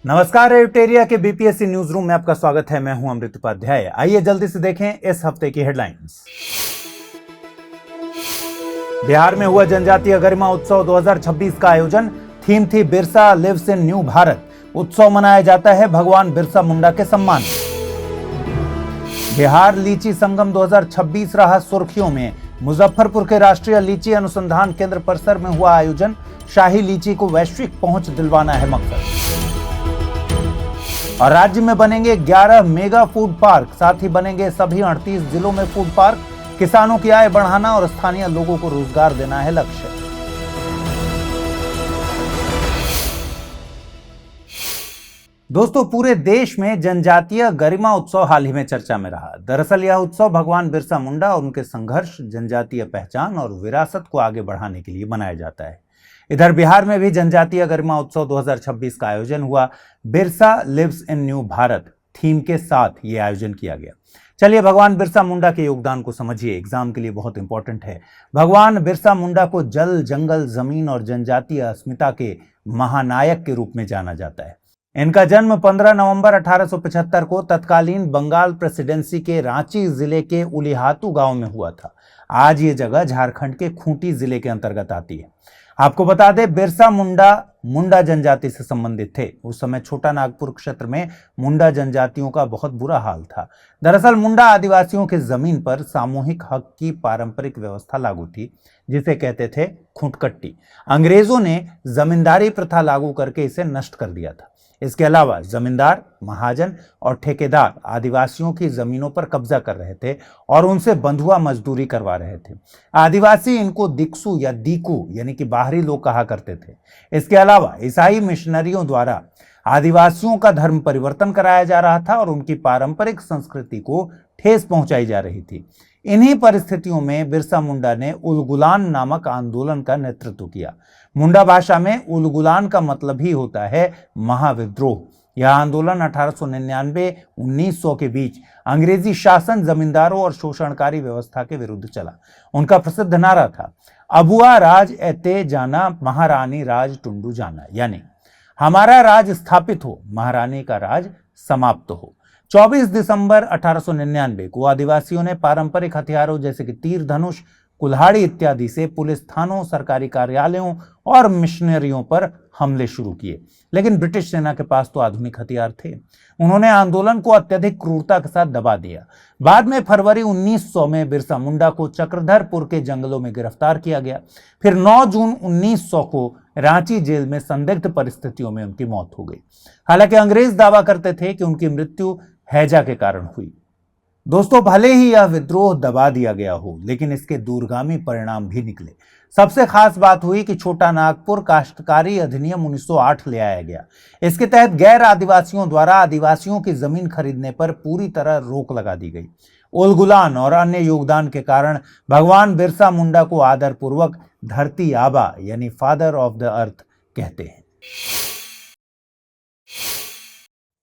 नमस्कार, एविटेरिया के BPSC news room में आपका स्वागत है। मैं हूं अमृत उपाध्याय। आइए जल्दी से देखें इस हफ्ते की हेडलाइंस। बिहार में हुआ जनजातीय गरिमा उत्सव 2026 का आयोजन। थीम थी Birsa lives in new Bharat. उत्सव मनाया जाता है भगवान बिरसा मुंडा के सम्मान में। बिहार लीची संगम 2026 रहा सुर्खियों में। मुजफ्फरपुर के राष्ट्रीय लीची अनुसंधान केंद्र परिसर में हुआ आयोजन। शाही लीची को वैश्विक पहुंच दिलवाना है मकसद। और राज्य में बनेंगे 11 मेगा फूड पार्क, साथ ही बनेंगे सभी 38 जिलों में फूड पार्क। किसानों की आय बढ़ाना और स्थानीय लोगों को रोजगार देना है लक्ष्य। दोस्तों, पूरे देश में जनजातीय गरिमा उत्सव हाल ही में चर्चा में रहा। दरअसल यह उत्सव भगवान बिरसा मुंडा और उनके संघर्ष, जनजातीय पहचान और विरासत को आगे बढ़ाने के लिए मनाया जाता है। इधर बिहार में भी जनजातीय गरिमा उत्सव 2026 का आयोजन हुआ। Birsa lives in new Bharat theme के साथ यह आयोजन किया गया। चलिए भगवान बिरसा मुंडा के योगदान को समझिए, एग्जाम के लिए बहुत इंपॉर्टेंट है। भगवान बिरसा मुंडा को जल, जंगल, जमीन और जनजातीय अस्मिता के महानायक के रूप में जाना जाता है। इनका जन्म 15 नवंबर 1875 को तत्कालीन बंगाल प्रेसिडेंसी के रांची जिले के उलिहातू गांव में हुआ था। आज ये जगह झारखंड के खूंटी जिले के अंतर्गत आती है। आपको बता दें, बिरसा मुंडा मुंडा जनजाति से संबंधित थे। उस समय छोटा नागपुर क्षेत्र में मुंडा जनजातियों का बहुत बुरा हाल था। दरअसल मुंडा आदिवासियों की जमीन पर सामूहिक हक की पारंपरिक व्यवस्था लागू थी, जिसे कहते थे खूंटकट्टी। अंग्रेजों ने जमींदारी प्रथा लागू करके इसे नष्ट कर दिया था। इसके अलावा जमींदार, महाजन और ठेकेदार आदिवासियों की जमीनों पर कब्जा कर रहे थे और उनसे बंधुआ मजदूरी करवा रहे थे। आदिवासी इनको दिक्सू या दीकू यानी कि बाहरी लोग कहा करते थे। इसके अलावा ईसाई मिशनरियों द्वारा आदिवासियों का धर्म परिवर्तन कराया जा रहा था और उनकी पारंपरिक संस्कृति को ठेस पहुंचाई जा रही थी। इन्हीं परिस्थितियों में बिरसा मुंडा ने उलगुलान नामक आंदोलन का नेतृत्व किया। मुंडा भाषा में उलगुलान का मतलब ही होता है महाविद्रोह। यह आंदोलन 1899-1900 के बीच अंग्रेजी शासन, जमींदारों और शोषणकारी व्यवस्था के विरुद्ध चला। उनका प्रसिद्ध नारा था, अबुआ राज एते जाना, महारानी राज टुंडू जाना, यानी हमारा राज स्थापित हो, महारानी का राज समाप्त हो। 24 दिसंबर 1899 को आदिवासियों ने पारंपरिक हथियारों जैसे कि तीर धनुष, कुल्हाड़ी इत्यादि से पुलिस थानों, सरकारी कार्यालयों और मिशनरियों पर हमले शुरू किए। लेकिन ब्रिटिश सेना के पास तो आधुनिक हथियार थे। उन्होंने आंदोलन को अत्यधिक क्रूरता के साथ दबा दिया। बाद में फरवरी 1900 में बिरसा मुंडा को चक्रधरपुर के जंगलों में गिरफ्तार किया गया। फिर 9 जून 1900 को रांची जेल में संदिग्ध परिस्थितियों में उनकी मौत हो गई। हालांकि अंग्रेज दावा करते थे कि उनकी मृत्यु हैजा के कारण हुई। दोस्तों, भले ही यह विद्रोह दबा दिया गया हो, लेकिन इसके दूरगामी परिणाम भी निकले। सबसे खास बात हुई कि छोटा नागपुर काश्तकारी अधिनियम 1908 ले आया गया। इसके तहत गैर आदिवासियों द्वारा आदिवासियों की जमीन खरीदने पर पूरी तरह रोक लगा दी गई। उलगुलान और अन्य योगदान के कारण भगवान बिरसा मुंडा को आदरपूर्वक धरती आबा यानी फादर ऑफ द अर्थ कहते हैं।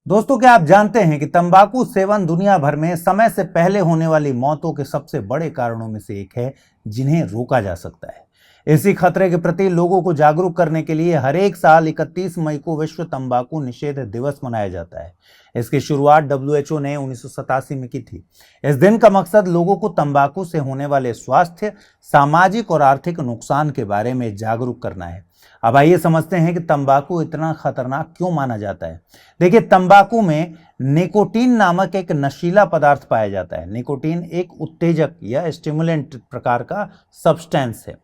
दोस्तों, क्या आप जानते हैं कि तंबाकू सेवन दुनिया भर में समय से पहले होने वाली मौतों के सबसे बड़े कारणों में से एक है, जिन्हें रोका जा सकता है। इसी खतरे के प्रति लोगों को जागरूक करने के लिए हर एक साल 31 मई को विश्व तंबाकू निषेध दिवस मनाया जाता है। इसकी शुरुआत WHO ने 1987 में की थी। इस दिन का मकसद लोगों को तंबाकू से होने वाले स्वास्थ्य, सामाजिक और आर्थिक नुकसान के बारे में जागरूक करना है। अब आइए समझते हैं कि तंबाकू इतना खतरनाक क्यों माना जाता है। देखिए, तंबाकू में निकोटीन नामक एक नशीला पदार्थ पाया जाता है। निकोटीन एक उत्तेजक या स्टिमुलेंट प्रकार का सब्सटेंस है।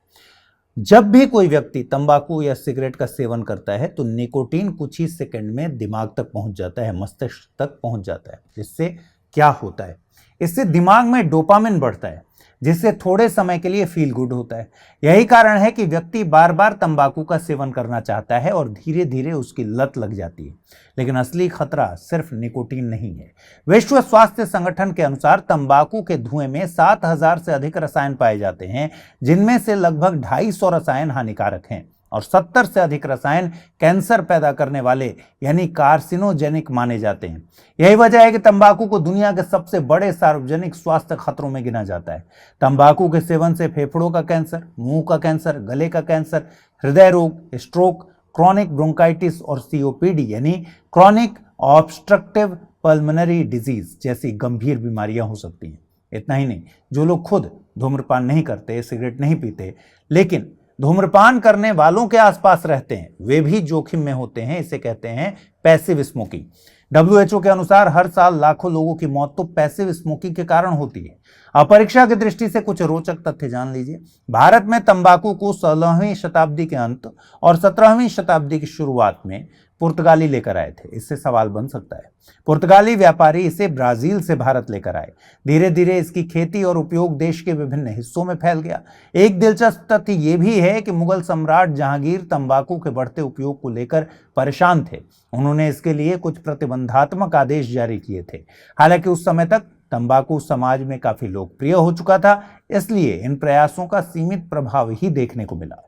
जब भी कोई व्यक्ति तंबाकू या सिगरेट का सेवन करता है तो निकोटीन कुछ ही सेकंड में दिमाग तक पहुंच जाता है, मस्तिष्क तक पहुंच जाता है। जिससे क्या होता है, इससे दिमाग में डोपामिन बढ़ता है, जिससे थोड़े समय के लिए फील गुड होता है। यही कारण है कि व्यक्ति बार बार तंबाकू का सेवन करना चाहता है और धीरे धीरे उसकी लत लग जाती है। लेकिन असली खतरा सिर्फ निकोटीन नहीं है। विश्व स्वास्थ्य संगठन के अनुसार तंबाकू के धुएं में 7000 से अधिक रसायन पाए जाते हैं, जिनमें से लगभग 250 रसायन हानिकारक हैं और 70 से अधिक रसायन कैंसर पैदा करने वाले यानी कार्सिनोजेनिक माने जाते हैं। यही वजह है कि तंबाकू को दुनिया के सबसे बड़े सार्वजनिक स्वास्थ्य खतरों में गिना जाता है। तंबाकू के सेवन से फेफड़ों का कैंसर, मुंह का कैंसर, गले का कैंसर, हृदय रोग, स्ट्रोक, क्रॉनिक ब्रोंकाइटिस और सीओपीडी यानी क्रॉनिक ऑब्स्ट्रक्टिव पल्मोनरी डिजीज जैसी गंभीर बीमारियां हो सकती हैं। इतना ही नहीं, जो लोग खुद धूम्रपान नहीं करते, सिगरेट नहीं पीते, लेकिन धूम्रपान करने वालों के आसपास रहते हैं, वे भी जोखिम में होते हैं। इसे कहते हैं पैसिव स्मोकिंग। WHO के अनुसार हर साल लाखों लोगों की मौत तो पैसिव स्मोकिंग के कारण होती है। अब परीक्षा की दृष्टि से कुछ रोचक तथ्य जान लीजिए। भारत में तंबाकू को 16वीं शताब्दी के अंत और 17वीं शताब्दी की शुरुआत में पुर्तगाली लेकर आए थे। इससे सवाल बन सकता है, पुर्तगाली व्यापारी इसे ब्राजील से भारत लेकर आए। धीरे धीरे इसकी खेती और उपयोग देश के विभिन्न हिस्सों में फैल गया। एक दिलचस्प तथ्य यह भी है कि मुगल सम्राट जहांगीर तंबाकू के बढ़ते उपयोग को लेकर परेशान थे। उन्होंने इसके लिए कुछ प्रतिबंधात्मक आदेश जारी किए थे। हालांकि उस समय तक तंबाकू समाज में काफी लोकप्रिय हो चुका था, इसलिए इन प्रयासों का सीमित प्रभाव ही देखने को मिला।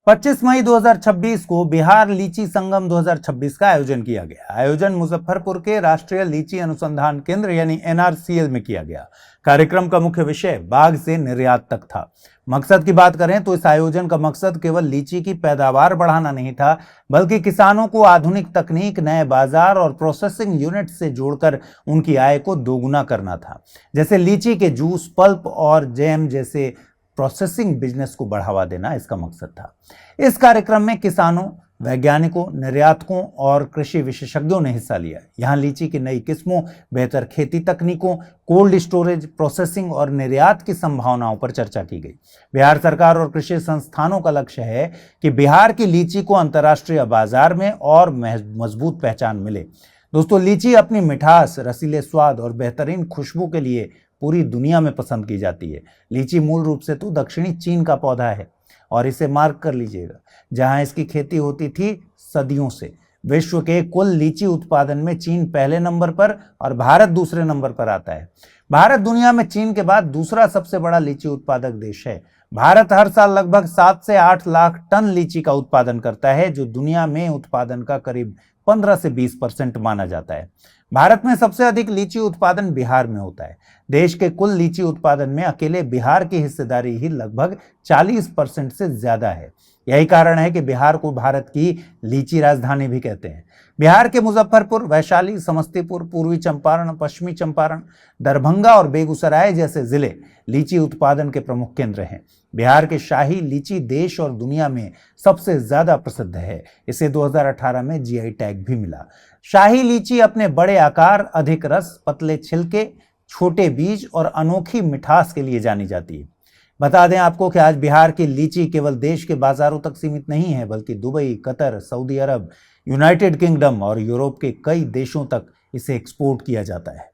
25 मई 2026 को बिहार लीची संगम 2026 का आयोजन किया गया। आयोजन मुजफ्फरपुर के राष्ट्रीय लीची अनुसंधान केंद्र यानी NRCL में किया गया। कार्यक्रम का मुख्य विषय बाग से निर्यात तक था। मकसद की बात करें तो इस आयोजन का मकसद केवल लीची की पैदावार बढ़ाना नहीं था, बल्कि किसानों को आधुनिक तकनीक, नए बाजार और प्रोसेसिंग यूनिट से जोड़कर उनकी आय को दोगुना करना था। जैसे लीची के जूस, पल्प और जैम जैसे प्रोसेसिंग बिजनेस को बढ़ावा देना इसका मकसद था। इस कार्यक्रम में किसानों, वैज्ञानिकों, निर्यातकों और कृषि विशेषज्ञों ने हिस्सा लिया। यहाँ लीची की नई किस्मों, बेहतर खेती तकनीकों, कोल्ड स्टोरेज, प्रोसेसिंग और निर्यात की संभावनाओं पर चर्चा की गई। बिहार सरकार और कृषि संस्थानों का लक्ष्य है कि बिहार की लीची को अंतर्राष्ट्रीय बाजार में और मजबूत पहचान मिले। दोस्तों, लीची अपनी मिठास, रसीले स्वाद और बेहतरीन खुशबू के लिए पूरी दुनिया में पसंद की जाती है। लीची मूल रूप से तो दक्षिणी चीन का पौधा है और इसे मार्क कर लीजिएगा, जहां इसकी खेती होती थी सदियों से। विश्व के कुल लीची उत्पादन में चीन पहले नंबर पर और भारत दूसरे नंबर पर आता है। भारत दुनिया में चीन के बाद दूसरा सबसे बड़ा लीची उत्पादक देश है। भारत हर साल लगभग 7 से 8 लाख टन लीची का उत्पादन करता है, जो दुनिया में उत्पादन का करीब 15 से 20% माना जाता है। भारत में सबसे अधिक लीची उत्पादन बिहार में होता है। देश के कुल लीची उत्पादन में अकेले बिहार की हिस्सेदारी ही लगभग 40% से ज्यादा है। यही कारण है कि बिहार को भारत की लीची राजधानी भी कहते हैं। बिहार के मुजफ्फरपुर, वैशाली, समस्तीपुर, पूर्वी चंपारण, पश्चिमी चंपारण, दरभंगा और बेगूसराय जैसे जिले लीची उत्पादन के प्रमुख केंद्र हैं। बिहार के शाही लीची देश और दुनिया में सबसे ज्यादा प्रसिद्ध है। इसे 2018 में GI टैग भी मिला। शाही लीची अपने बड़े आकार, अधिक रस, पतले छिलके, छोटे बीज और अनोखी मिठास के लिए जानी जाती है। बता दें आपको कि आज बिहार की लीची केवल देश के बाजारों तक सीमित नहीं है, बल्कि दुबई, कतर, सऊदी अरब, यूनाइटेड किंगडम और यूरोप के कई देशों तक इसे एक्सपोर्ट किया जाता है।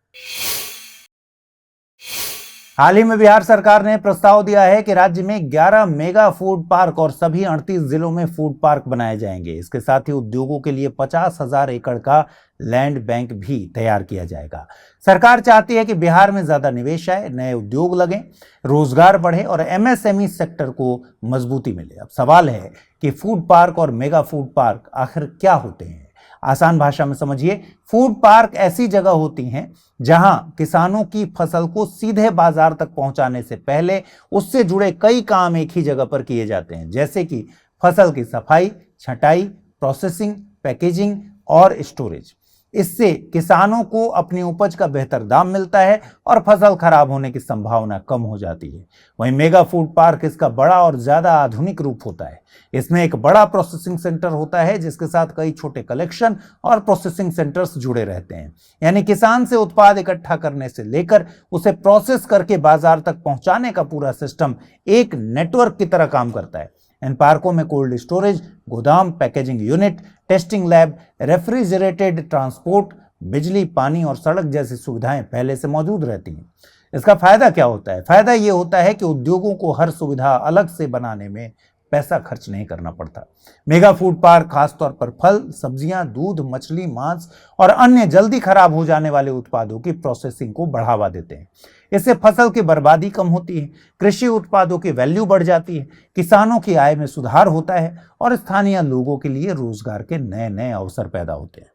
हाल ही में बिहार सरकार ने प्रस्ताव दिया है कि राज्य में 11 मेगा फूड पार्क और सभी 38 जिलों में फूड पार्क बनाए जाएंगे। इसके साथ ही उद्योगों के लिए 50,000 एकड़ का लैंड बैंक भी तैयार किया जाएगा। सरकार चाहती है कि बिहार में ज्यादा निवेश आए, नए उद्योग लगें, रोजगार बढ़े और MSME सेक्टर को मजबूती मिले। अब सवाल है कि फूड पार्क और मेगा फूड पार्क आखिर क्या होते हैं? आसान भाषा में समझिए, फूड पार्क ऐसी जगह होती हैं जहां किसानों की फसल को सीधे बाजार तक पहुंचाने से पहले उससे जुड़े कई काम एक ही जगह पर किए जाते हैं, जैसे कि फसल की सफाई, छंटाई, प्रोसेसिंग, पैकेजिंग और स्टोरेज। इससे किसानों को अपनी उपज का बेहतर दाम मिलता है और फसल खराब होने की संभावना कम हो जाती है। वहीं मेगा फूड पार्क इसका बड़ा और ज्यादा आधुनिक रूप होता है। इसमें एक बड़ा प्रोसेसिंग सेंटर होता है, जिसके साथ कई छोटे कलेक्शन और प्रोसेसिंग सेंटर्स जुड़े रहते हैं। यानी किसान से उत्पाद इकट्ठा करने से लेकर उसे प्रोसेस करके बाजार तक पहुंचाने का पूरा सिस्टम एक नेटवर्क की तरह काम करता है। इन पार्कों में कोल्ड स्टोरेज, गोदाम, packaging unit, testing lab, refrigerated transport, बिजली, पानी और सड़क जैसी सुविधाएं पहले से मौजूद रहती हैं। इसका फायदा क्या होता है? फायदा ये होता है कि उद्योगों को हर सुविधा अलग से बनाने में पैसा खर्च नहीं करना पड़ता। मेगा फूड पार्क खासतौर पर फल, सब्जियां, दूध, मछली, मांस और अन्य जल्दी खराब हो जाने वाले उत्पादों की प्रोसेसिंग को बढ़ावा देते हैं। इससे फसल की बर्बादी कम होती है, कृषि उत्पादों की वैल्यू बढ़ जाती है, किसानों की आय में सुधार होता है और स्थानीय लोगों के लिए रोजगार के नए नए अवसर पैदा होते हैं।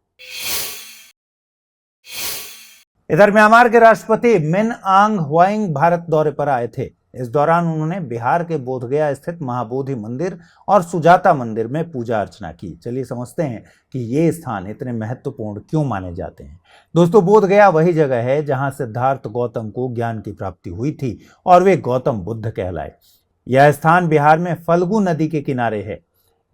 इधर म्यांमार के राष्ट्रपति मिन आंग ह्वाइंग भारत दौरे पर आए थे। इस दौरान उन्होंने बिहार के बोधगया स्थित महाबोधि मंदिर और सुजाता मंदिर में पूजा अर्चना की। चलिए समझते हैं कि ये स्थान इतने महत्वपूर्ण क्यों माने जाते हैं। दोस्तों, बोधगया वही जगह है जहां सिद्धार्थ गौतम को ज्ञान की प्राप्ति हुई थी और वे गौतम बुद्ध कहलाए। यह स्थान बिहार में फल्गु नदी के किनारे है,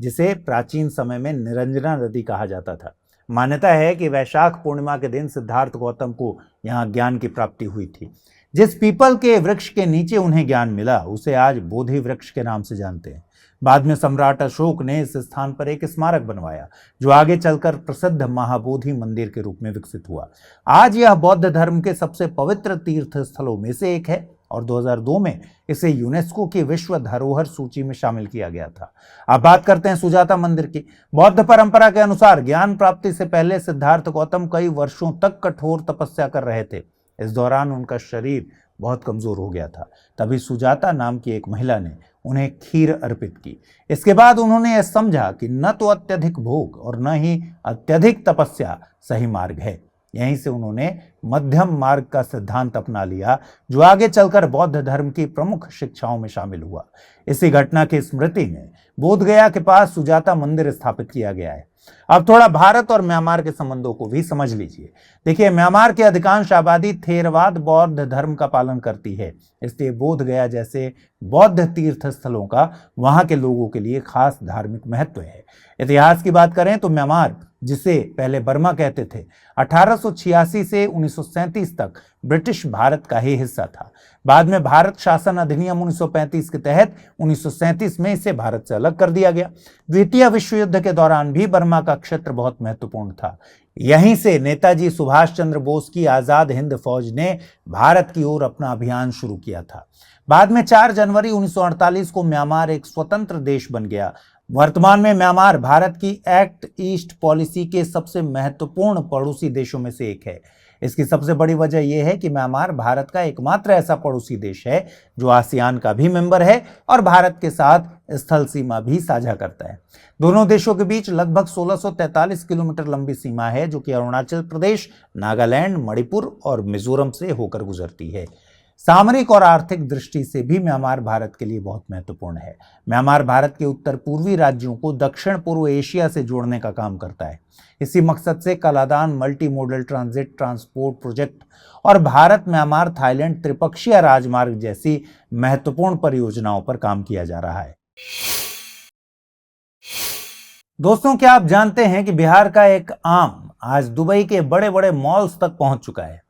जिसे प्राचीन समय में निरंजना नदी कहा जाता था। मान्यता है कि वैशाख पूर्णिमा के दिन सिद्धार्थ गौतम को यहाँ ज्ञान की प्राप्ति हुई थी। जिस पीपल के वृक्ष के नीचे उन्हें ज्ञान मिला उसे आज बोधि वृक्ष के नाम से जानते हैं। बाद में सम्राट अशोक ने इस स्थान पर एक स्मारक बनवाया, जो आगे चलकर प्रसिद्ध महाबोधि मंदिर के रूप में विकसित हुआ। आज यह बौद्ध धर्म के सबसे पवित्र तीर्थ स्थलों में से एक है और 2002 में इसे यूनेस्को की विश्व धरोहर सूची में शामिल किया गया था। अब बात करते हैं सुजाता मंदिर की। बौद्ध परंपरा के अनुसार ज्ञान प्राप्ति से पहले सिद्धार्थ गौतम कई वर्षों तक कठोर तपस्या कर रहे थे। इस दौरान उनका शरीर बहुत कमजोर हो गया था। तभी सुजाता नाम की एक महिला ने उन्हें खीर अर्पित की। इसके बाद उन्होंने यह समझा कि न तो अत्यधिक भोग और न ही अत्यधिक तपस्या सही मार्ग है। यहीं से उन्होंने मध्यम मार्ग का सिद्धांत अपना लिया, जो आगे चलकर बौद्ध धर्म की प्रमुख शिक्षाओं में शामिल हुआ। इसी घटना की स्मृति में बोधगया के पास सुजाता मंदिर स्थापित किया गया है। अब थोड़ा भारत और म्यांमार के संबंधों को भी समझ लीजिए। देखिए, म्यांमार की अधिकांश आबादी थेरवाद बौद्ध धर्म का पालन करती है, इसलिए बोधगया जैसे बौद्ध तीर्थ स्थलों का वहां के लोगों के लिए खास धार्मिक महत्व है। इतिहास की बात करें तो म्यांमार, जिसे पहले बर्मा कहते थे, 1886 से 1937 तक ब्रिटिश भारत का ही हिस्सा था। बाद में भारत शासन अधिनियम 1935 के तहत 1937 में इसे भारत से अलग कर दिया गया। द्वितीय विश्व युद्ध के दौरान भी बर्मा का क्षेत्र बहुत महत्वपूर्ण था। यहीं से नेताजी सुभाष चंद्र बोस की आजाद हिंद फौज ने भारत की ओर अपना अभियान शुरू किया था। बाद में 4 जनवरी 1948 को म्यांमार एक स्वतंत्र देश बन गया। वर्तमान में म्यांमार भारत की एक्ट ईस्ट पॉलिसी के सबसे महत्वपूर्ण पड़ोसी देशों में से एक है। इसकी सबसे बड़ी वजह यह है कि म्यांमार भारत का एकमात्र ऐसा पड़ोसी देश है जो आसियान का भी मेंबर है और भारत के साथ स्थल सीमा भी साझा करता है। दोनों देशों के बीच लगभग 1643 किलोमीटर लंबी सीमा है, जो कि अरुणाचल प्रदेश, नागालैंड, मणिपुर और मिजोरम से होकर गुजरती है। सामरिक और आर्थिक दृष्टि से भी म्यांमार भारत के लिए बहुत महत्वपूर्ण है। म्यांमार भारत के उत्तर पूर्वी राज्यों को दक्षिण पूर्व एशिया से जोड़ने का काम करता है। इसी मकसद से Kaladan multi modal transit transport project और भारत म्यांमार थाईलैंड त्रिपक्षीय राजमार्ग जैसी महत्वपूर्ण परियोजनाओं पर काम किया जा रहा है। दोस्तों, क्या आप जानते हैं कि बिहार का एक आम आज दुबई के बड़े बड़े मॉल्स तक पहुंच चुका है?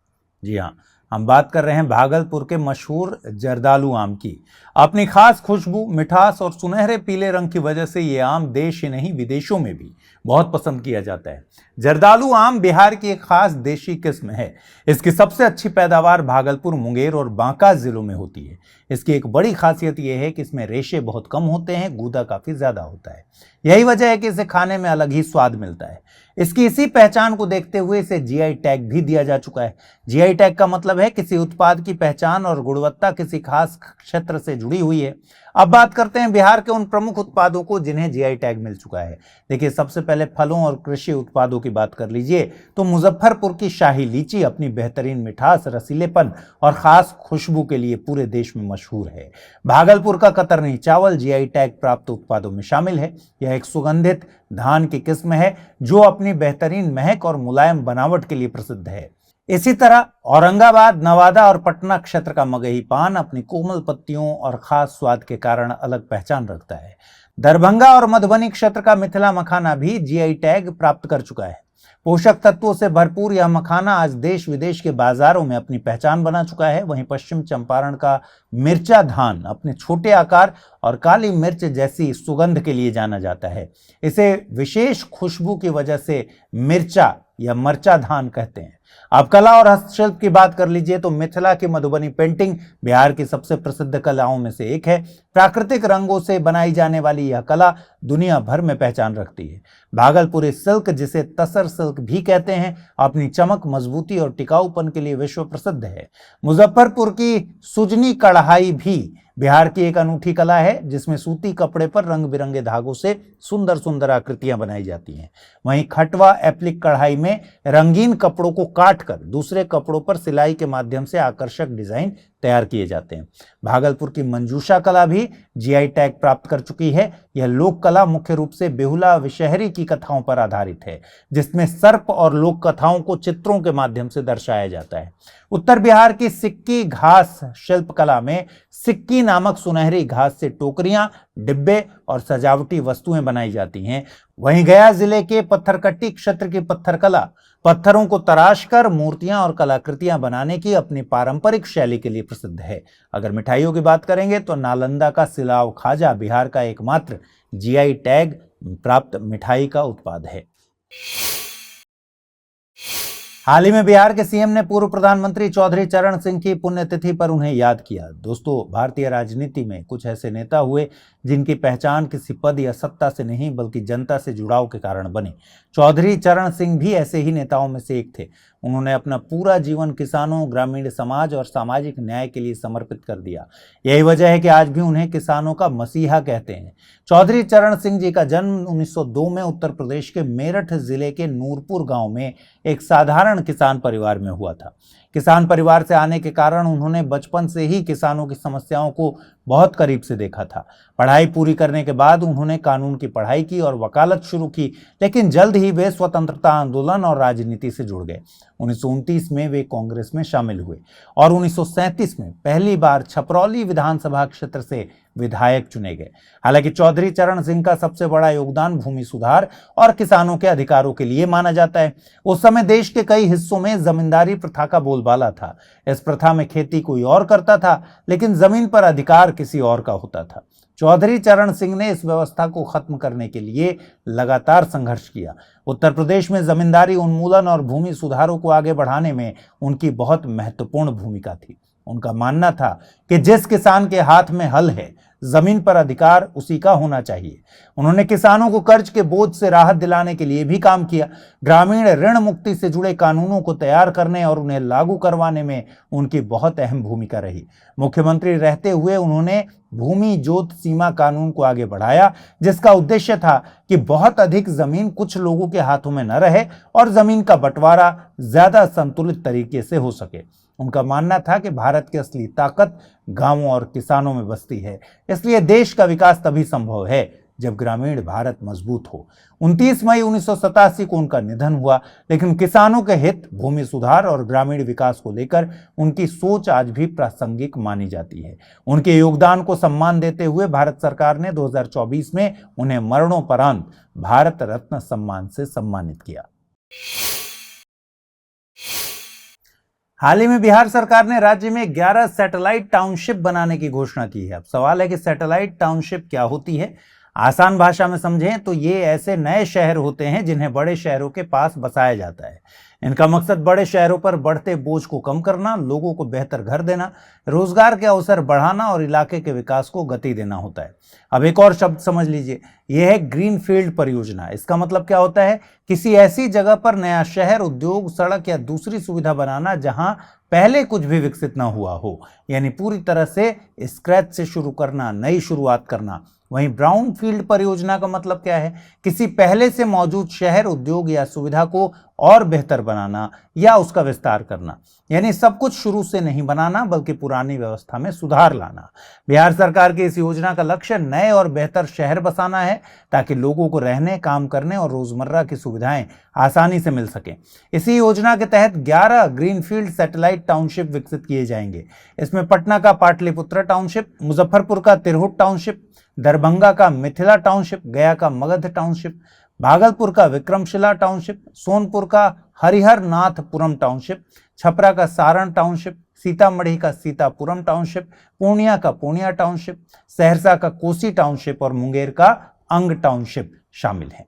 जी हाँ, हम बात कर रहे हैं भागलपुर के मशहूर जर्दालू आम की। अपनी खास खुशबू, मिठास और सुनहरे पीले रंग की वजह से ये आम देश ही नहीं विदेशों में भी बहुत पसंद किया जाता है। जर्दालू आम बिहार की एक खास देशी किस्म है। इसकी सबसे अच्छी पैदावार भागलपुर, मुंगेर और बांका जिलों में होती है। इसकी एक बड़ी खासियत यह है कि इसमें रेशे बहुत कम होते हैं, गूदा काफी ज्यादा होता है। यही वजह है कि इसे खाने में अलग ही स्वाद मिलता है। इसकी इसी पहचान को देखते हुए इसे जीआई टैग भी दिया जा चुका है। जीआई टैग का मतलब है किसी उत्पाद की पहचान और गुणवत्ता किसी खास क्षेत्र से जुड़ी हुई है। अब बात करते हैं बिहार के उन प्रमुख उत्पादों को जिन्हें जीआई टैग मिल चुका है। देखिए, सबसे पहले फलों और कृषि उत्पादों की बात कर लीजिए तो मुजफ्फरपुर की शाही लीची अपनी बेहतरीन मिठास, रसीलेपन और खास खुशबू के लिए पूरे देश में मशहूर है। भागलपुर का कतरनी चावल जीआई टैग प्राप्त उत्पादों में शामिल है। यह एक सुगंधित धान की किस्म है जो अपनी बेहतरीन महक और मुलायम बनावट के लिए प्रसिद्ध है। इसी तरह औरंगाबाद, नवादा और पटना क्षेत्र का मगही पान अपनी कोमल पत्तियों और खास स्वाद के कारण अलग पहचान रखता है। दरभंगा और मधुबनी क्षेत्र का मिथिला मखाना भी जीआई टैग प्राप्त कर चुका है। पोषक तत्वों से भरपूर यह मखाना आज देश विदेश के बाजारों में अपनी पहचान बना चुका है। वहीं पश्चिम चंपारण का मिर्चा धान अपने छोटे आकार और काली मिर्च जैसी सुगंध के लिए जाना जाता है। इसे विशेष खुशबू की वजह से मिर्चा या मरचा धान कहते हैं। अब कला और हस्तशिल्प की बात कर लीजिए तो मिथिला की मधुबनी पेंटिंग बिहार की सबसे प्रसिद्ध कलाओं में से एक है। प्राकृतिक रंगों से बनाई जाने वाली यह कला दुनिया भर में पहचान रखती है। भागलपुरी सिल्क, जिसे तसर सिल्क भी कहते हैं, अपनी चमक, मजबूती और टिकाऊपन के लिए विश्व प्रसिद्ध है। मुजफ्फरपुर की सुजनी कढ़ाई भी बिहार की एक अनूठी कला है, जिसमें सूती कपड़े पर रंग बिरंगे धागों से सुंदर सुंदर आकृतियां बनाई जाती हैं। वहीं खटवा एप्लिक कढ़ाई में रंगीन कपड़ों को काटकर दूसरे कपड़ों पर सिलाई के माध्यम से आकर्षक डिजाइन तैयार किए जाते हैं। भागलपुर की मंजूषा कला भी जीआई टैग प्राप्त कर चुकी है। यह लोक कला मुख्य रूप से बेहुला विषहरी की कथाओं पर आधारित है, जिसमें सर्प और लोक कथाओं को चित्रों के माध्यम से दर्शाया जाता है। उत्तर बिहार की सिक्की घास शिल्प कला में सिक्की नामक सुनहरी घास से टोकरियां, डिब्बे और सजावटी वस्तुएं बनाई जाती हैं। वहीं गया जिले के पत्थरकट्टी क्षेत्र की पत्थर कला पत्थरों को तराशकर मूर्तियां और कलाकृतियां बनाने की अपनी पारंपरिक शैली के लिए प्रसिद्ध है। अगर मिठाइयों की बात करेंगे तो नालंदा का सिलाव खाजा बिहार का एकमात्र जीआई टैग प्राप्त मिठाई का उत्पाद है। हाल ही में बिहार के सीएम ने पूर्व प्रधानमंत्री चौधरी चरण सिंह की पुण्यतिथि पर उन्हें याद किया। दोस्तों, भारतीय राजनीति में कुछ ऐसे नेता हुए जिनकी पहचान किसी पद या सत्ता से नहीं बल्कि जनता से जुड़ाव के कारण बने। चौधरी चरण सिंह भी ऐसे ही नेताओं में से एक थे। उन्होंने अपना पूरा जीवन किसानों, ग्रामीण समाज और सामाजिक न्याय के लिए समर्पित कर दिया। यही वजह है कि आज भी उन्हें किसानों का मसीहा कहते हैं। चौधरी चरण सिंह जी का जन्म 1902 में उत्तर प्रदेश के मेरठ जिले के नूरपुर गांव में एक साधारण किसान परिवार में हुआ था। किसान परिवार से आने के कारण उन्होंने बचपन से ही किसानों की समस्याओं को बहुत करीब से देखा था। पढ़ाई पूरी करने के बाद उन्होंने कानून की पढ़ाई की और वकालत शुरू की, लेकिन जल्द ही वे स्वतंत्रता आंदोलन और राजनीति से जुड़ गए। 1929 में वे कांग्रेस में शामिल हुए और 1937 में पहली बार छपरौली विधानसभा क्षेत्र से विधायक चुने गए। हालांकि चौधरी चरण सिंह का सबसे बड़ा योगदान भूमि सुधार और किसानों के अधिकारों के लिए माना जाता है। उस समय देश के कई हिस्सों में जमींदारी प्रथा का बोलबाला था। इस प्रथा में खेती कोई और करता था, लेकिन जमीन पर अधिकार किसी और का होता था। चौधरी चरण सिंह ने इस व्यवस्था को खत्म करने के लिए लगातार संघर्ष किया। उत्तर प्रदेश में जमींदारी उन्मूलन और भूमि सुधारों को आगे बढ़ाने में उनकी बहुत महत्वपूर्ण भूमिका थी। उनका मानना था कि जिस किसान के हाथ में हल है, जमीन पर अधिकार उसी का होना चाहिए। उन्होंने किसानों को कर्ज के बोझ से राहत दिलाने के लिए भी काम किया। ग्रामीण ऋण मुक्ति से जुड़े कानूनों को तैयार करने और उन्हें लागू करवाने में उनकी बहुत अहम भूमिका रही। मुख्यमंत्री रहते हुए उन्होंने भूमि जोत सीमा कानून को आगे बढ़ाया, जिसका उद्देश्य था कि बहुत अधिक जमीन कुछ लोगों के हाथों में न रहे और जमीन का बंटवारा ज्यादा संतुलित तरीके से हो सके। उनका मानना था कि भारत की असली ताकत गांवों और किसानों में बसती है, इसलिए देश का विकास तभी संभव है जब ग्रामीण भारत मजबूत हो। 29 मई 1987 को उनका निधन हुआ, लेकिन किसानों के हित, भूमि सुधार और ग्रामीण विकास को लेकर उनकी सोच आज भी प्रासंगिक मानी जाती है। उनके योगदान को सम्मान देते हुए भारत सरकार ने 2024 में उन्हें मरणोपरांत भारत रत्न सम्मान से सम्मानित किया। हाल ही में बिहार सरकार ने राज्य में 11 सैटेलाइट टाउनशिप बनाने की घोषणा की है। अब सवाल है कि सैटेलाइट टाउनशिप क्या होती है। आसान भाषा में समझें तो ये ऐसे नए शहर होते हैं जिन्हें बड़े शहरों के पास बसाया जाता है। इनका मकसद बड़े शहरों पर बढ़ते बोझ को कम करना, लोगों को बेहतर घर देना, रोजगार के अवसर बढ़ाना और इलाके के विकास को गति देना होता है। अब एक और शब्द समझ लीजिए, यह है ग्रीनफील्ड परियोजना। इसका मतलब क्या होता है? किसी ऐसी जगह पर नया शहर, उद्योग, सड़क या दूसरी सुविधा बनाना जहां पहले कुछ भी विकसित ना हुआ हो, यानी पूरी तरह से स्क्रैच से शुरू करना, नई शुरुआत करना। वहीं ब्राउन फील्ड परियोजना का मतलब क्या है? किसी पहले से मौजूद शहर, उद्योग या सुविधा को और बेहतर बनाना या उसका विस्तार करना, यानी सब कुछ शुरू से नहीं बनाना बल्कि पुरानी व्यवस्था में सुधार लाना। बिहार सरकार की इस योजना का लक्ष्य नए और बेहतर शहर बसाना है ताकि लोगों को रहने, काम करने और रोजमर्रा की सुविधाएं आसानी से मिल सकें। इसी योजना के तहत 11 ग्रीनफील्ड सैटेलाइट टाउनशिप विकसित किए जाएंगे। इसमें पटना का पाटलिपुत्र टाउनशिप, मुजफ्फरपुर का तिरहुत टाउनशिप, दरभंगा का मिथिला टाउनशिप, गया का मगध टाउनशिप, भागलपुर का विक्रमशिला टाउनशिप, सोनपुर का हरिहर नाथपुरम टाउनशिप, छपरा का सारण टाउनशिप, सीतामढ़ी का सीतापुरम टाउनशिप, पूर्णिया का पूर्णिया टाउनशिप, सहरसा का कोसी टाउनशिप और मुंगेर का अंग टाउनशिप शामिल हैं।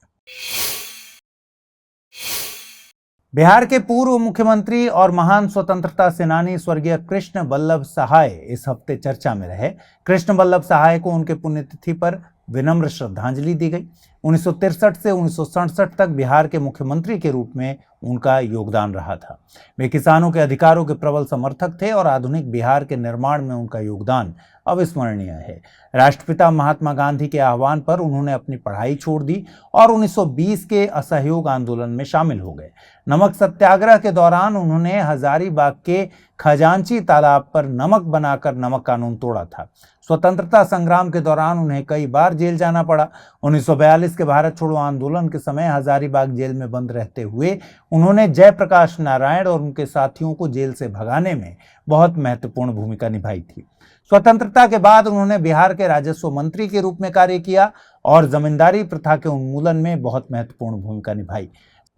बिहार के पूर्व मुख्यमंत्री और महान स्वतंत्रता सेनानी स्वर्गीय कृष्ण बल्लभ सहाय इस हफ्ते चर्चा में रहे। कृष्ण बल्लभ सहाय को उनके पुण्यतिथि पर विनम्र श्रद्धांजलि दी गई। 1963 से 1967 तक बिहार के मुख्यमंत्री के रूप में उनका योगदान रहा था। वे किसानों के अधिकारों के प्रबल समर्थक थे और आधुनिक बिहार के निर्माण में उनका योगदान अविस्मरणीय है। राष्ट्रपिता महात्मा गांधी के आह्वान पर उन्होंने अपनी पढ़ाई छोड़ दी और 1920 के असहयोग आंदोलन में शामिल हो गए। नमक सत्याग्रह के दौरान उन्होंने हजारीबाग के खजांची तालाब पर नमक बनाकर नमक कानून तोड़ा था। स्वतंत्रता संग्राम के दौरान उन्हें कई बार जेल जाना पड़ा। 1942 के भारत छोड़ो आंदोलन के समय हजारीबाग जेल में बंद रहते हुए उन्होंने जयप्रकाश नारायण और उनके साथियों को जेल से भगाने में बहुत महत्वपूर्ण भूमिका निभाई थी। स्वतंत्रता के बाद उन्होंने बिहार के राजस्व मंत्री के रूप में कार्य किया और जमींदारी प्रथा के उन्मूलन में बहुत महत्वपूर्ण भूमिका निभाई।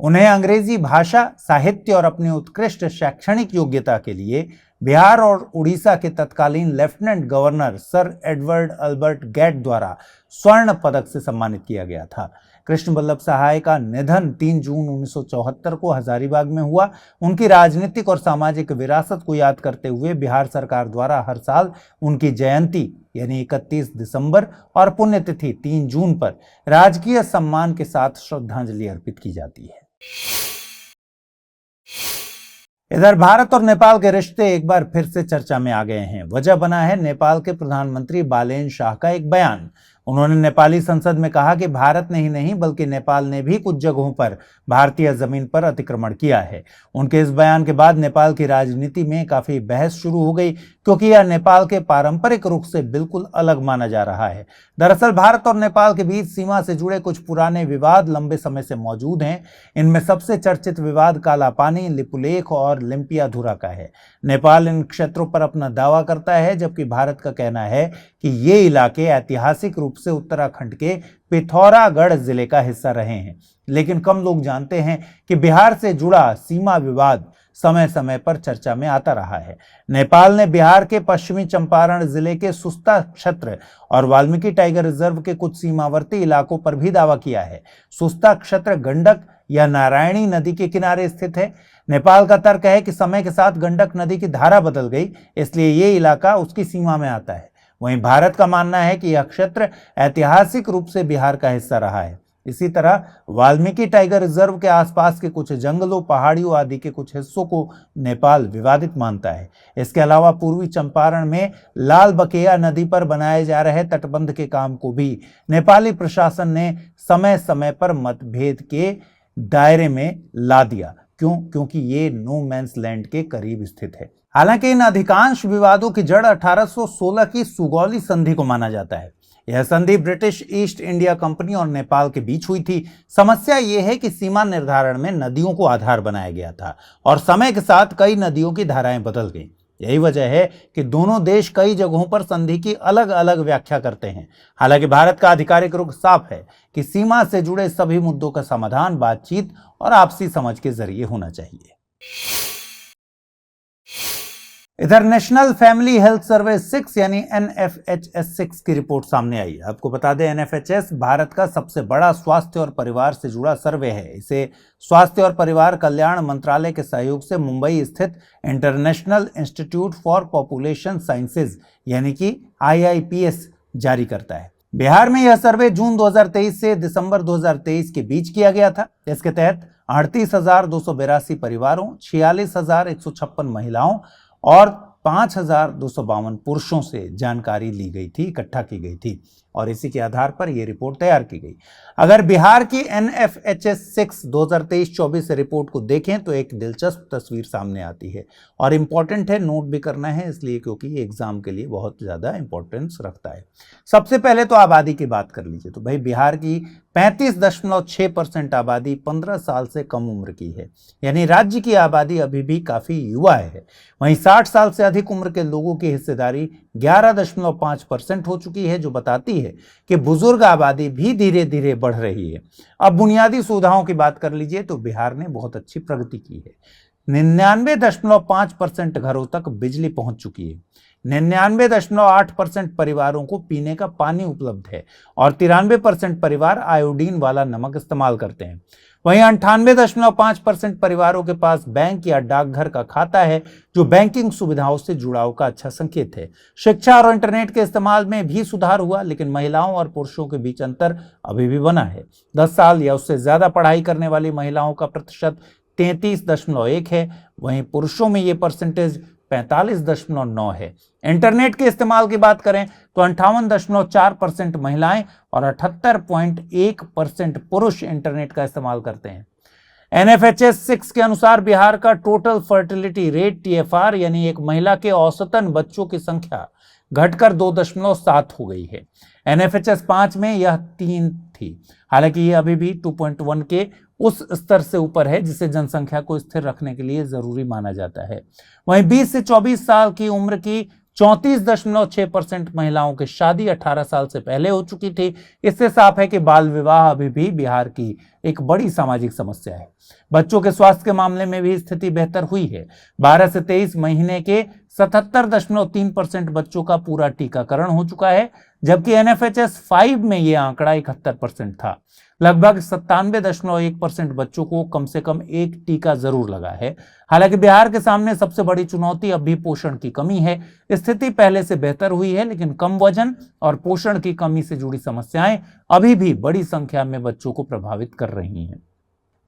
उन्हें अंग्रेजी भाषा, साहित्य और अपनी उत्कृष्ट शैक्षणिक योग्यता के लिए बिहार और उड़ीसा के तत्कालीन lieutenant governor sir Edward Albert Gait द्वारा स्वर्ण पदक से सम्मानित किया गया था। कृष्ण वल्लभ सहाय का निधन 3 जून 1974 को हजारीबाग में हुआ। उनकी राजनीतिक और सामाजिक विरासत को याद करते हुए बिहार सरकार द्वारा हर साल उनकी जयंती यानी 31 दिसंबर और पुण्यतिथि 3 जून पर राजकीय सम्मान के साथ श्रद्धांजलि अर्पित की जाती है। इधर भारत और नेपाल के रिश्ते एक बार फिर से चर्चा में आ गए हैं। वजह बना है नेपाल के प्रधानमंत्री बालेन शाह का एक बयान। उन्होंने नेपाली संसद में कहा कि भारत ने ही नहीं बल्कि नेपाल ने भी कुछ जगहों पर भारतीय जमीन पर अतिक्रमण किया है। उनके इस बयान के बाद नेपाल की राजनीति में काफी बहस शुरू हो गई क्योंकि यह नेपाल के पारंपरिक रुख से बिल्कुल अलग माना जा रहा है। दरअसल भारत और नेपाल के बीच सीमा से जुड़े कुछ पुराने विवाद लंबे समय से मौजूद हैं। इनमें सबसे चर्चित विवाद कालापानी, लिपुलेख और लिम्पियाधुरा का है। नेपाल इन क्षेत्रों पर अपना दावा करता है जबकि भारत का कहना है कि ये इलाके ऐतिहासिक रूप से उत्तराखंड के पिथौरागढ़ जिले का हिस्सा रहे हैं। लेकिन कम लोग जानते हैं कि बिहार से जुड़ा सीमा विवाद समय समय पर चर्चा में आता रहा है। नेपाल ने बिहार के पश्चिमी चंपारण जिले के सुस्ता क्षेत्र और वाल्मीकि टाइगर रिजर्व के कुछ सीमावर्ती इलाकों पर भी दावा किया है। सुस्ता क्षेत्र गंडक या नारायणी नदी के किनारे स्थित है। नेपाल का तर्क है कि समय के साथ गंडक नदी की धारा बदल गई, इसलिए ये इलाका उसकी सीमा में आता है। वहीं भारत का मानना है कि यह क्षेत्र ऐतिहासिक रूप से बिहार का हिस्सा रहा है। इसी तरह वाल्मीकि टाइगर रिजर्व के आसपास के कुछ जंगलों, पहाड़ियों आदि के कुछ हिस्सों को नेपाल विवादित मानता है। इसके अलावा पूर्वी चंपारण में लाल बकेया नदी पर बनाए जा रहे तटबंध के काम को भी नेपाली प्रशासन ने समय समय पर मतभेद के दायरे में ला दिया। क्योंकि ये नो मैंस लैंड के करीब स्थित है। हालांकि इन अधिकांश विवादों की जड़ 1816 की सुगौली संधि को माना जाता है। यह संधि ब्रिटिश ईस्ट इंडिया कंपनी और नेपाल के बीच हुई थी। समस्या यह है कि सीमा निर्धारण में नदियों को आधार बनाया गया था और समय के साथ कई नदियों की धाराएं बदल गईं। यही वजह है कि दोनों देश कई जगहों पर संधि की अलग अलग व्याख्या करते हैं। हालांकि भारत का आधिकारिक रुख साफ है कि सीमा से जुड़े सभी मुद्दों का समाधान बातचीत और आपसी समझ के जरिए होना चाहिए। इधर नेशनल फैमिली हेल्थ सर्वे 6 यानी NFHS 6 की रिपोर्ट सामने आई। आपको बता दें NFHS भारत का सबसे बड़ा स्वास्थ्य और परिवार से जुड़ा सर्वे है। इसे स्वास्थ्य और परिवार कल्याण मंत्रालय के सहयोग से मुंबई स्थित international institute for population sciences यानी कि IIPS जारी करता है। बिहार में यह सर्वे जून 2023 से दिसंबर 2023 के बीच किया गया था। इसके तहत 38,282 परिवारों, 46,156 महिलाओं और 5,252 पुरुषों से जानकारी ली गई थी, इकट्ठा की गई थी और इसी के आधार पर यह रिपोर्ट तैयार की गई। अगर बिहार की NFHS 6 2023-24 रिपोर्ट को देखें तो एक दिलचस्प तस्वीर सामने आती है और इम्पॉर्टेंट है, नोट भी करना है इसलिए क्योंकि ये एग्जाम के लिए बहुत ज़्यादा इंपॉर्टेंस रखता है। सबसे पहले तो आबादी की बात कर लीजिए तो भाई बिहार की 35.6% आबादी 15 साल से कम उम्र की है, यानी राज्य की आबादी अभी भी काफ़ी युवा है। वहीं 60 साल से अधिक उम्र के लोगों की हिस्सेदारी 11.5% हो चुकी है, जो बताती है कि बुजुर्ग आबादी भी धीरे धीरे बढ़ रही है। अब बुनियादी सुविधाओं की बात कर लीजिए तो बिहार ने बहुत अच्छी प्रगति की है। 99.5% घरों तक बिजली पहुंच चुकी है। 99.8% परिवारों को पीने का पानी उपलब्ध है और 93% परिवार आयोडीन वाला नमक इस्तेमाल करते हैं। वहीं 98.5% परिवारों के पास बैंक या डाकघर का खाता है, जो बैंकिंग सुविधाओं से जुड़ाव का अच्छा संकेत है। शिक्षा और इंटरनेट के इस्तेमाल में भी सुधार हुआ, लेकिन महिलाओं और पुरुषों के बीच अंतर अभी भी बना है। 10 साल या उससे ज्यादा पढ़ाई करने वाली महिलाओं का प्रतिशत 33.1 है, वहीं पुरुषों में ये परसेंटेज 45.9 है। इंटरनेट के इस्तेमाल की बात करें तो 58.4% महिलाएं और 78.1% पुरुष इंटरनेट का इस्तेमाल करते हैं। NFHS 6 के अनुसार बिहार का टोटल फर्टिलिटी रेट TFR यानी एक महिला के औसतन बच्चों की संख्या घटकर 2.7 हो गई है। NFHS 5 में यह 3 थी। हालांकि यह अभी भी 2.1 के उस स्तर से ऊपर है जिसे जनसंख्या को स्थिर रखने के लिए जरूरी माना जाता है। वहीं 20 से 24 साल की उम्र की 34.6% महिलाओं की शादी 18 साल से पहले हो चुकी थी। इससे साफ है कि बाल विवाह अभी भी बिहार की एक बड़ी सामाजिक समस्या है। बच्चों के स्वास्थ्य के मामले में भी स्थिति बेहतर हुई है। 12 से 23 महीने के 77.3% बच्चों का पूरा टीकाकरण हो चुका है, जबकि NFHS 5 में यह आंकड़ा 71% था। लगभग 97.1% बच्चों को कम से कम एक टीका जरूर लगा है। हालांकि बिहार के सामने सबसे बड़ी चुनौती अब भी पोषण की कमी है। स्थिति पहले से बेहतर हुई है, लेकिन कम वजन और पोषण की कमी से जुड़ी समस्याएं अभी भी बड़ी संख्या में बच्चों को प्रभावित कर रही हैं।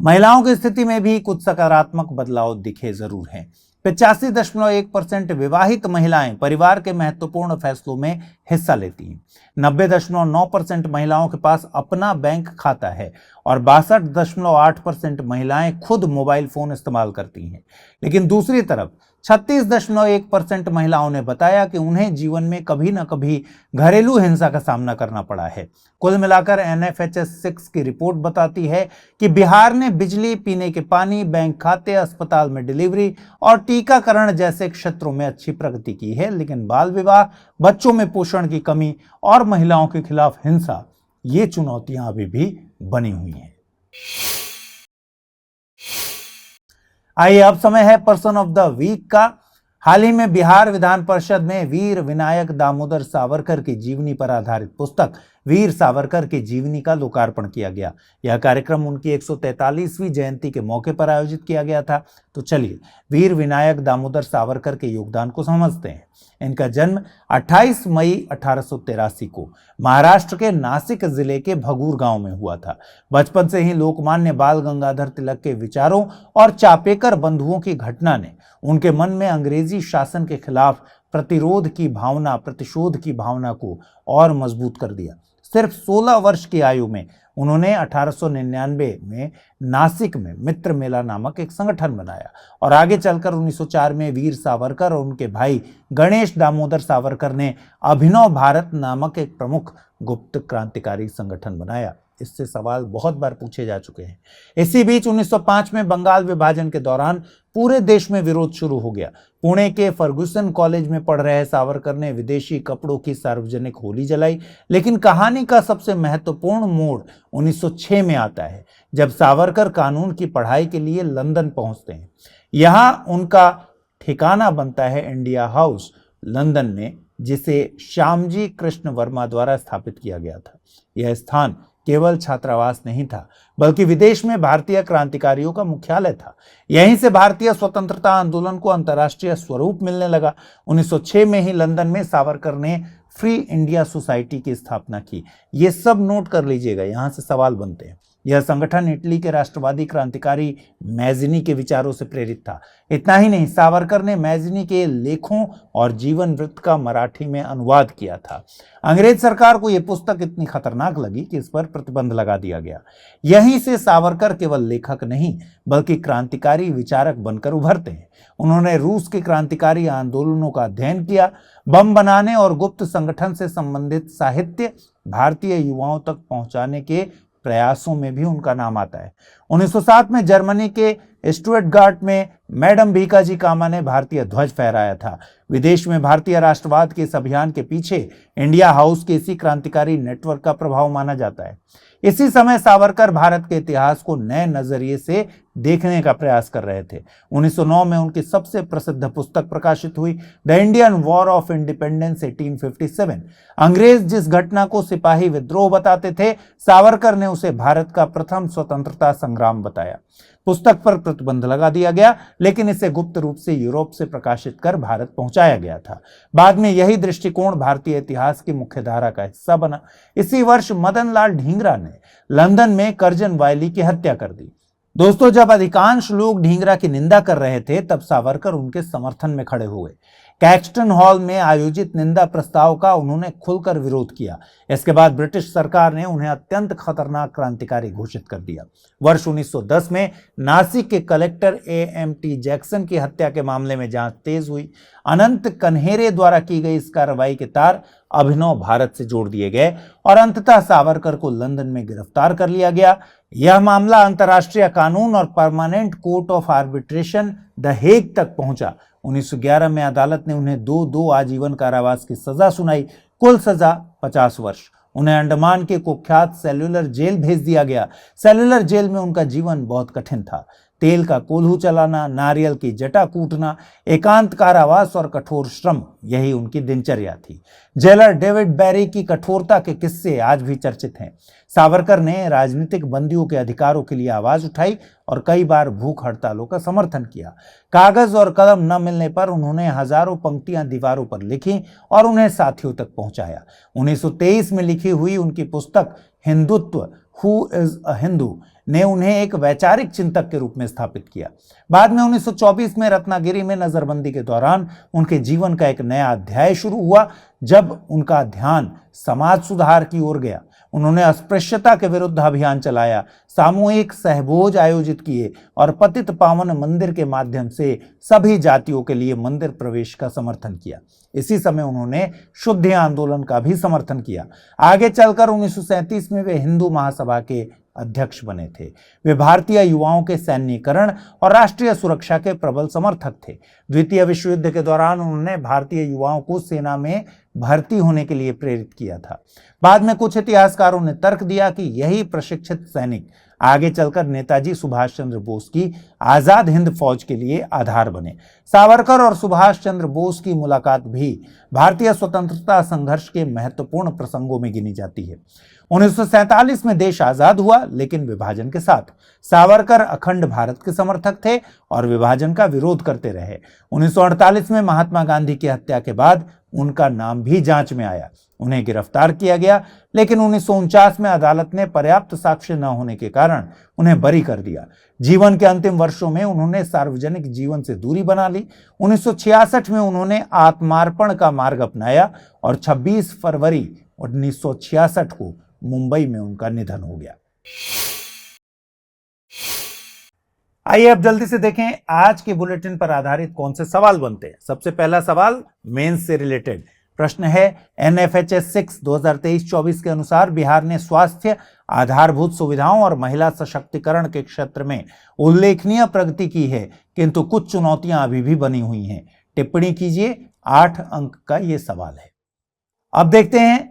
महिलाओं की स्थिति में भी कुछ सकारात्मक बदलाव दिखे जरूर हैं। 85.1% विवाहित महिलाएं परिवार के महत्वपूर्ण फैसलों में हिस्सा लेती हैं। 90.9% महिलाओं के पास अपना बैंक खाता है और 62.8% महिलाएं खुद मोबाइल फोन इस्तेमाल करती हैं। लेकिन दूसरी तरफ 36.1% महिलाओं ने बताया कि उन्हें जीवन में कभी न कभी घरेलू हिंसा का सामना करना पड़ा है। कुल मिलाकर NFHS 6 की रिपोर्ट बताती है कि बिहार ने बिजली, पीने के पानी, बैंक खाते, अस्पताल में डिलीवरी और टीकाकरण जैसे क्षेत्रों में अच्छी प्रगति की है, लेकिन बाल विवाह, बच्चों में पोषण की कमी और महिलाओं के खिलाफ हिंसा, ये चुनौतियां अभी भी बनी हुई हैं। आइए अब समय है पर्सन ऑफ द वीक का। हाल ही में बिहार विधान परिषद में वीर विनायक दामोदर सावरकर की जीवनी पर आधारित पुस्तक वीर सावरकर की जीवनी का लोकार्पण किया गया। यह कार्यक्रम उनकी 143वीं जयंती के मौके पर आयोजित किया गया था। तो चलिए वीर विनायक दामोदर सावरकर के योगदान को समझते हैं। इनका जन्म 28 मई 1883 को महाराष्ट्र के नासिक जिले के भगूर गांव में हुआ था। बचपन से ही लोकमान्य बाल गंगाधर तिलक के विचारों और चापेकर बंधुओं की घटना ने उनके मन में अंग्रेजी शासन के खिलाफ प्रतिरोध की भावना, प्रतिशोध की भावना को और मजबूत कर दिया। सिर्फ 16 वर्ष की आयु में उन्होंने 1899 में नासिक में मित्र मेला नामक एक संगठन बनाया और आगे चलकर 1904 में वीर सावरकर और उनके भाई गणेश दामोदर सावरकर ने अभिनव भारत नामक एक प्रमुख गुप्त क्रांतिकारी संगठन बनाया। इससे सवाल बहुत बार पूछे जा चुके हैं। इसी बीच 1905 में बंगाल विभाजन के दौरान पूरे देश में विरोध शुरू हो गया। पुणे के फर्गुसन कॉलेज में पढ़ रहे सावरकर ने विदेशी कपड़ों की सार्वजनिक होली जलाई। लेकिन कहानी का सबसे महत्वपूर्ण मोड़ 1906 में आता है, जब सावरकर कानून की पढ़ाई के लिए लंदन पहुंचते हैं। यहां उनका ठिकाना बनता है इंडिया हाउस लंदन में, जिसे श्यामजी कृष्ण वर्मा द्वारा स्थापित किया गया था। यह स्थान केवल छात्रावास नहीं था, बल्कि विदेश में भारतीय क्रांतिकारियों का मुख्यालय था। यहीं से भारतीय स्वतंत्रता आंदोलन को अंतर्राष्ट्रीय स्वरूप मिलने लगा। 1906 में ही लंदन में सावरकर ने फ्री इंडिया सोसाइटी की स्थापना की। ये सब नोट कर लीजिएगा, यहां से सवाल बनते हैं। यह संगठन इटली के राष्ट्रवादी क्रांतिकारी मैज़िनी के विचारों से प्रेरित था। इतना ही नहीं, सावरकर ने मैज़िनी के लेखों और जीवन वृत्त का मराठी में अनुवाद किया था। अंग्रेज सरकार को यह पुस्तक इतनी खतरनाक लगी कि इस पर प्रतिबंध लगा दिया गया। यहीं से सावरकर केवल लेखक नहीं, बल्कि क्रांतिकारी विचारक बनकर उभरते हैं। उन्होंने रूस के क्रांतिकारी आंदोलनों का अध्ययन किया। बम बनाने और गुप्त संगठन से संबंधित साहित्य भारतीय युवाओं तक पहुंचाने के प्रयासों में भी उनका नाम आता है। 1907 में जर्मनी के स्टुअर्टगार्ट में मैडम भीकाजी कामा ने भारतीय ध्वज फहराया था। विदेश में भारतीय राष्ट्रवाद के इस अभियान के पीछे इंडिया हाउस के इसी क्रांतिकारी नेटवर्क का प्रभाव माना जाता है। इसी समय सावरकर भारत के इतिहास को नए नजरिए से देखने का प्रयास कर रहे थे। 1909 में उनकी सबसे प्रसिद्ध पुस्तक प्रकाशित हुई, the Indian war of independence 1857। अंग्रेज जिस घटना को सिपाही विद्रोह बताते थे, सावरकर ने उसे भारत का प्रथम स्वतंत्रता संग्राम बताया। पुस्तक पर प्रतिबंध लगा दिया गया, लेकिन इसे गुप्त रूप से यूरोप से प्रकाशित कर भारत पहुंचाया गया था। बाद में यही दृष्टिकोण भारतीय इतिहास की मुख्यधारा का हिस्सा बना। इसी वर्ष मदन लाल ढींगरा ने लंदन में कर्जन वायली की हत्या कर दी। दोस्तों, जब अधिकांश लोग ढींगरा की निंदा कर रहे थे, तब सावरकर उनके समर्थन में खड़े हुए। कैक्सटन हॉल में आयोजित निंदा प्रस्ताव का उन्होंने खुलकर विरोध किया। इसके बाद ब्रिटिश सरकार ने उन्हें अत्यंत खतरनाक क्रांतिकारी घोषित कर दिया। वर्ष 1910 में नासिक के कलेक्टर AMT जैक्सन की हत्या के मामले में जांच तेज हुई। अनंत कन्हेरे द्वारा की गई इस कार्रवाई के तार अभिनव भारत से जोड़ दिए गए और अंततः सावरकर को लंदन में गिरफ्तार कर लिया गया। यह मामला अंतर्राष्ट्रीय कानून और permanent court of arbitration the Hague तक पहुंचा। 1911 में अदालत ने उन्हें 2 आजीवन कारावास की सजा सुनाई। कुल सजा 50 वर्ष। उन्हें अंडमान के कुख्यात सेल्युलर जेल भेज दिया गया। सेल्युलर जेल में उनका जीवन बहुत कठिन था। तेल का कोल्हू चलाना, नारियल की जटा कूटना, एकांत कारावास और कठोर श्रम, यही उनकी दिनचर्या थी। जेलर डेविड बैरी की कठोरता के किस्से आज भी चर्चित हैं। सावरकर ने राजनीतिक बंदियों के अधिकारों के लिए आवाज उठाई और कई बार भूख हड़तालों का समर्थन किया। कागज और कलम न मिलने पर उन्होंने हजारों पंक्तियां दीवारों पर लिखी और उन्हें साथियों तक पहुंचाया। 1923 में लिखी हुई उनकी पुस्तक Hindutva, who is a Hindu, ने उन्हें एक वैचारिक चिंतक के रूप में स्थापित किया। बाद में 1924 में रत्नागिरी में नजरबंदी के दौरान उनके जीवन का एक नया अध्याय शुरू हुआ, जब उनका ध्यान समाज सुधार की ओर गया। उन्होंने अस्पृश्यता के विरुद्ध अभियान चलाया, सामूहिक सहभोज आयोजित किए और पतित पावन मंदिर के माध्यम से सभी जातियों के लिए मंदिर प्रवेश का समर्थन किया। इसी समय उन्होंने शुद्धि आंदोलन का भी समर्थन किया। आगे चलकर 1937 में वे हिंदू महासभा के अध्यक्ष बने थे। वे भारतीय युवाओं के सैन्यीकरण और राष्ट्रीय सुरक्षा के प्रबल समर्थक थे। द्वितीय विश्व युद्ध के दौरान उन्होंने भारतीय युवाओं को सेना में भर्ती होने के लिए प्रेरित किया था। बाद में कुछ इतिहासकारों ने तर्क दिया कि यही प्रशिक्षित सैनिक आगे चलकर नेताजी सुभाष चंद्र बोस की आजाद हिंद फौज के लिए आधार बने। सावरकर और सुभाष चंद्र बोस की मुलाकात भी भारतीय स्वतंत्रता संघर्ष के महत्वपूर्ण प्रसंगों में गिनी जाती है। 1947 में देश आजाद हुआ, लेकिन विभाजन के साथ। सावरकर अखंड भारत के समर्थक थे और विभाजन का विरोध करते रहे। 1948 में महात्मा गांधी की हत्या के बाद उनका नाम भी जांच में आया। उन्हें गिरफ्तार किया गया, लेकिन 1949 में अदालत ने पर्याप्त साक्ष्य न होने के कारण उन्हें बरी कर दिया। जीवन के अंतिम वर्षों में उन्होंने सार्वजनिक जीवन से दूरी बना ली। 1966 में उन्होंने आत्मार्पण का मार्ग अपनाया और 26 फरवरी 1966 को मुंबई में उनका निधन हो गया। आइए अब जल्दी से देखें आज के बुलेटिन पर आधारित कौन से सवाल बनते हैं। सबसे पहला सवाल मेंस से रिलेटेड प्रश्न है, NFHS 6 2023-24 के अनुसार बिहार ने स्वास्थ्य, आधारभूत सुविधाओं और महिला सशक्तिकरण के क्षेत्र में उल्लेखनीय प्रगति की है, किंतु कुछ चुनौतियां अभी भी बनी हुई हैं। टिप्पणी कीजिए। 8 अंक का यह सवाल है। अब देखते हैं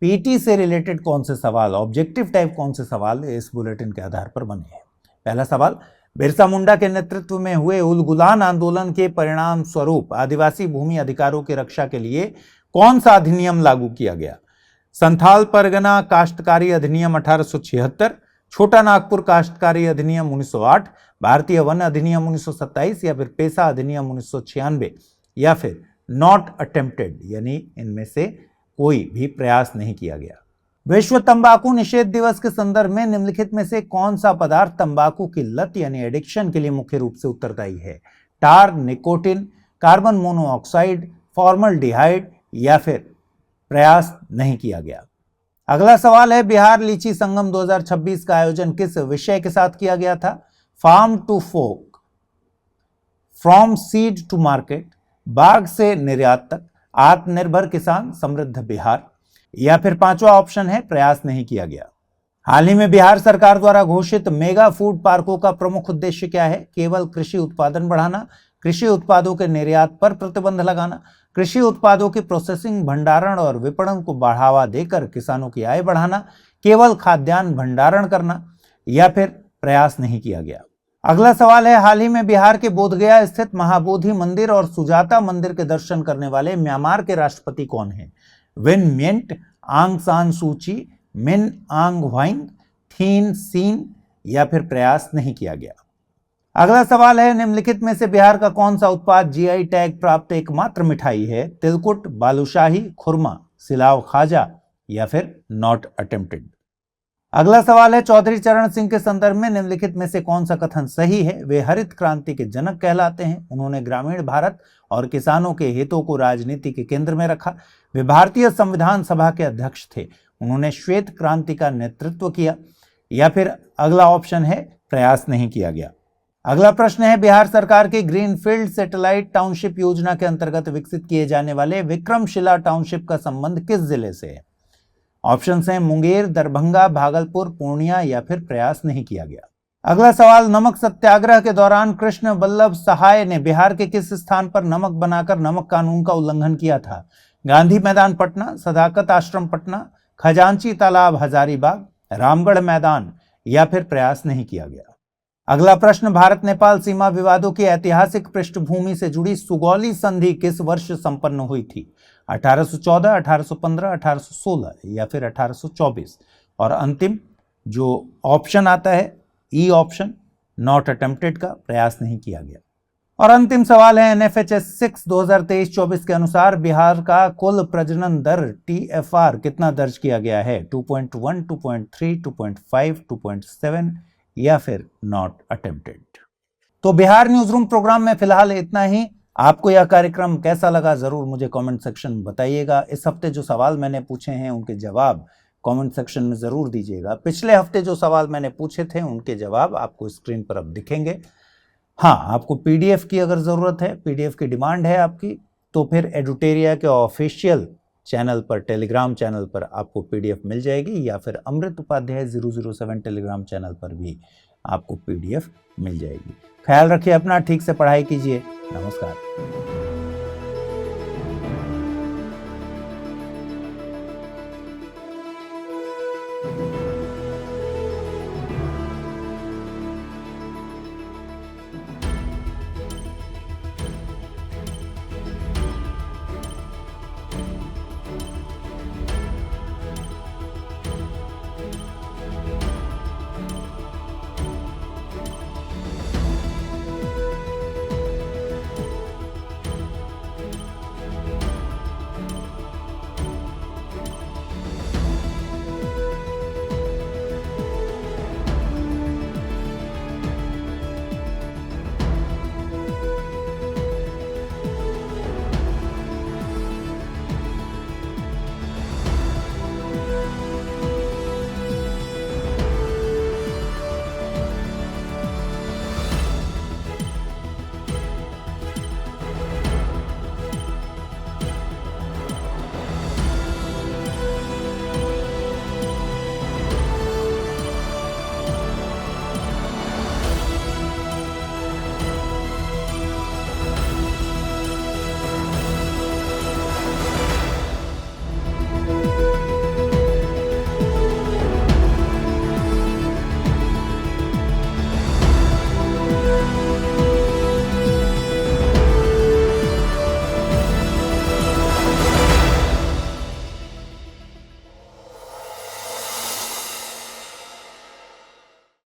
पीटी से रिलेटेड कौन से सवाल, ऑब्जेक्टिव टाइप कौन से सवाल इस बुलेटिन के आधार पर बने हैं। पहला सवाल, बिरसा मुंडा के नेतृत्व में हुए उलगुलान आंदोलन के परिणाम स्वरूप आदिवासी भूमि अधिकारों की रक्षा के लिए कौन सा अधिनियम लागू किया गया? संथाल परगना काश्तकारी अधिनियम 1876, छोटा नागपुर काश्तकारी अधिनियम 1908, भारतीय वन अधिनियम 1927 या फिर पेशा अधिनियम 1996 या फिर नॉट अटेम्प्टेड, यानी इनमें से कोई भी प्रयास नहीं किया गया। विश्व तंबाकू निषेध दिवस के संदर्भ में निम्नलिखित में से कौन सा पदार्थ तंबाकू की लत यानी एडिक्शन के लिए मुख्य रूप से उत्तरदायी है? टार, निकोटिन, कार्बन मोनोऑक्साइड, फॉर्मल्डिहाइड या फिर प्रयास नहीं किया गया। अगला सवाल है, बिहार लीची संगम 2026 का आयोजन किस विषय के साथ किया गया था? Farm to fork, from seed to market, बाग से निर्यात तक, आत्मनिर्भर किसान, समृद्ध बिहार या फिर पांचवा ऑप्शन है प्रयास नहीं किया गया। हाल ही में बिहार सरकार द्वारा घोषित मेगा फूड पार्कों का प्रमुख उद्देश्य क्या है? केवल कृषि उत्पादन बढ़ाना, कृषि उत्पादों के निर्यात पर प्रतिबंध लगाना, कृषि उत्पादों की प्रोसेसिंग, भंडारण और विपणन को बढ़ावा देकर किसानों की आय बढ़ाना, केवल खाद्यान्न भंडारण करना, या फिर प्रयास नहीं किया गया? अगला सवाल है, हाल ही में बिहार के बोधगया स्थित महाबोधि मंदिर और सुजाता मंदिर के दर्शन करने वाले म्यांमार के राष्ट्रपति कौन हैं? विन मिंट, आंग सान सूची, मिन आंग ह्वाइंग, थीन सीन, या फिर प्रयास नहीं किया गया? अगला सवाल है, निम्नलिखित में से बिहार का कौन सा उत्पाद जीआई टैग प्राप्त एकमात्र मिठाई है? तिलकुट, बालूशाही, खुरमा, सिलाव खाजा, या फिर नॉट अटेम्प्टेड? अगला सवाल है, चौधरी चरण सिंह के संदर्भ में निम्नलिखित में से कौन सा कथन सही है? वे हरित क्रांति के जनक कहलाते हैं। उन्होंने ग्रामीण भारत और किसानों के हितों को राजनीति के केंद्र में रखा। वे भारतीय संविधान सभा के अध्यक्ष थे। उन्होंने श्वेत क्रांति का नेतृत्व किया। या फिर अगला ऑप्शन है, प्रयास नहीं किया गया? अगला प्रश्न है, बिहार सरकार की ग्रीनफील्ड सैटेलाइट टाउनशिप योजना के अंतर्गत विकसित किए जाने वाले विक्रमशिला टाउनशिप का संबंध किस जिले से है? ऑप्शंस हैं मुंगेर, दरभंगा, भागलपुर, पूर्णिया, या फिर प्रयास नहीं किया गया? अगला सवाल, नमक सत्याग्रह के दौरान कृष्ण वल्लभ सहाय ने बिहार के किस स्थान पर नमक बनाकर नमक कानून का उल्लंघन किया था? गांधी मैदान पटना, सदाकत आश्रम पटना, खजांची तालाब हजारीबाग, रामगढ़ मैदान, या फिर प्रयास नहीं किया गया? अगला प्रश्न, भारत नेपाल सीमा विवादों की ऐतिहासिक पृष्ठभूमि से जुड़ी सुगौली संधि किस वर्ष संपन्न हुई थी? 1814, 1815, 1816, या फिर 1824? और अंतिम जो ऑप्शन आता है, ई ऑप्शन, नॉट अटेम्प्टेड का प्रयास नहीं किया गया। और अंतिम सवाल है, एनएफएचएस 6 2023-24 के अनुसार बिहार का कुल प्रजनन दर टीएफआर कितना दर्ज किया गया है? 2.1, 2.3, 2.5, 2.7, या फिर नॉट अटेम्प्टेड? तो बिहार न्यूज रूम प्रोग्राम में फिलहाल इतना ही। आपको यह कार्यक्रम कैसा लगा जरूर मुझे कमेंट सेक्शन में बताइएगा। इस हफ्ते जो सवाल मैंने पूछे हैं उनके जवाब कमेंट सेक्शन में जरूर दीजिएगा। पिछले हफ्ते जो सवाल मैंने पूछे थे उनके जवाब आपको स्क्रीन पर अब दिखेंगे। हाँ, आपको पीडीएफ की अगर ज़रूरत है, पीडीएफ की डिमांड है आपकी, तो फिर एडुटेरिया के ऑफिशियल चैनल पर, टेलीग्राम चैनल पर आपको पीडीएफ मिल जाएगी, या फिर अमृत उपाध्याय 007 टेलीग्राम चैनल पर भी आपको पीडीएफ मिल जाएगी। ख्याल रखिए अपना, ठीक से पढ़ाई कीजिए। नमस्कार।